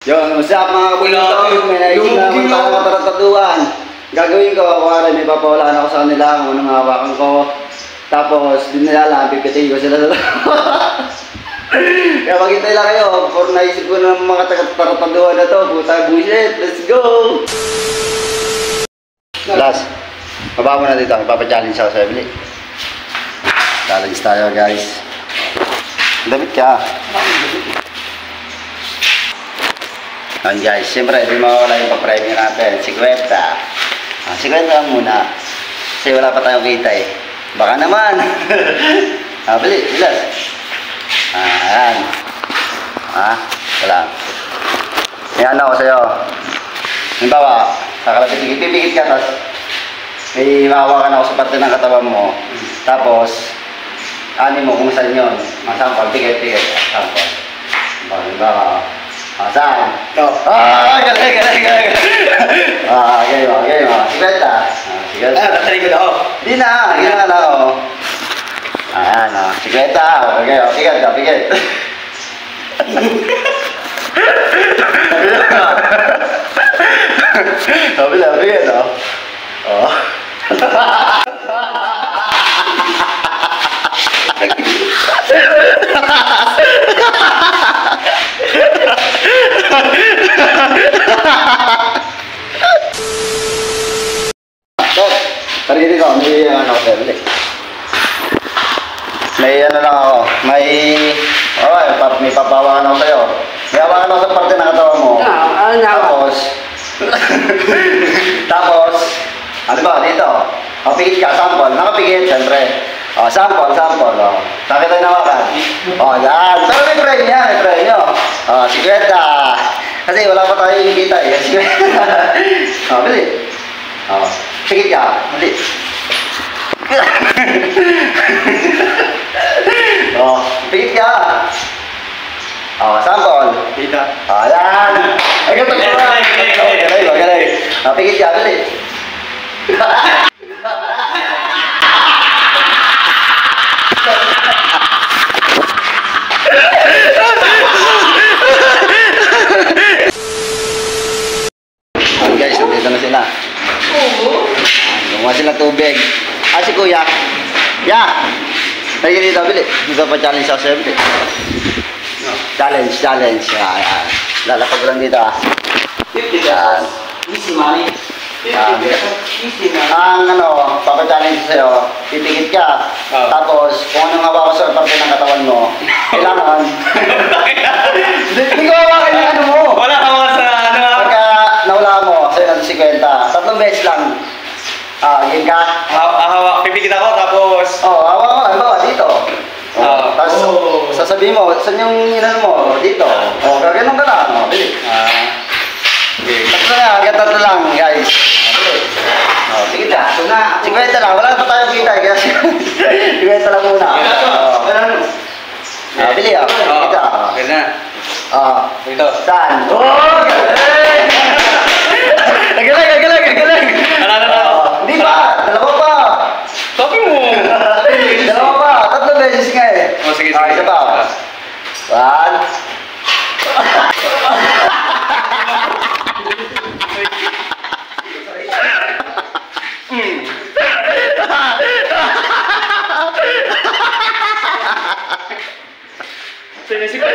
Yun, usap mga bulong. May naisip naman tayo katarataduan. Gagawin ko, kuwari may papawalaan ako sa kanila kung anong hawakan ko. Tapos, din nila lang, pipitin ko sila sa kaya maghintay lang kayo, for naisip ko ng mga taga-tarataduan na to. Puta, bullshit, let's go! Last, baba mo na dito, ipapa-challenge ako sa Emily. Challenge tayo guys. Damit ka. Ayan guys, siyempre hindi mawala yung pa-premyo natin, 50. 50 lang muna. Kasi wala pa tayong kita eh. Baka naman. Bili, bilas. Ayan. Wala. May ano ako sa'yo. Halimbawa, sakalapit, pipikit ka, tapos may mahawakan ako sa parte ng katawan mo. Tapos, ani mo kung saan yun. Sampal, pikit. Sampal. Halimbawa, saan? Ito. Galing. Game mo. Sigurita. Tatali ko na ako. Di na, ginala ako. Ayan, sigurita. Pikit. Pikit, Tarili ko, may ano ko sa'yo. May ano lang ako, may papawakan ako sa'yo. May hawakan ako sa parte ng katawan mo. Tapos, ano ba, dito? Pikit ka, sample. Nakapikit, siyempre. Sample. Nakita yung nawakan. Yan. Pero may pray niya, nyo. 50. Kasi wala pa tayo ikikita eh. 50. Bili. Pikit ka, bili. Pikit ka. Sample. Dito. Yan. Galing. Pikit ka, bili. Guys, nandito na sila. Gumawa sila tubig. Si Kuya. Lagi dito, bili. Dito pa challenge ako sa'yo, bili. Challenge. Lalapag lang dito, 50 guys. Easy money. Ang papa-challenge sa'yo, pipikit ka. Tapos, kung anong hawak ko sa parte ng katawan mo, kailangan. Hindi ko hawakan yung ano mo. Wala hawa sa ano. Pagka nawala mo, sa'yo natin 50. 3 beses lang. Game ka. Hawak, pipikit ako, tapos... Hawak ko. Halimbawa, dito. Tapos, sasabihin mo, saan yung inan mo? Dito. Gaganon ka lang. Bili. Tapos na, ganito lang, guys. Sige na. 50 lang. Wala pa tayong kita. 50 lang muna. Bili ako. Kita. Ganda. Dito. Saan? Galing. Hindi pa. Dalawa pa. Sabi mo. Dalawa pa. 3 beses nga eh. Sige. Isa pa. 1. Sinisip ko.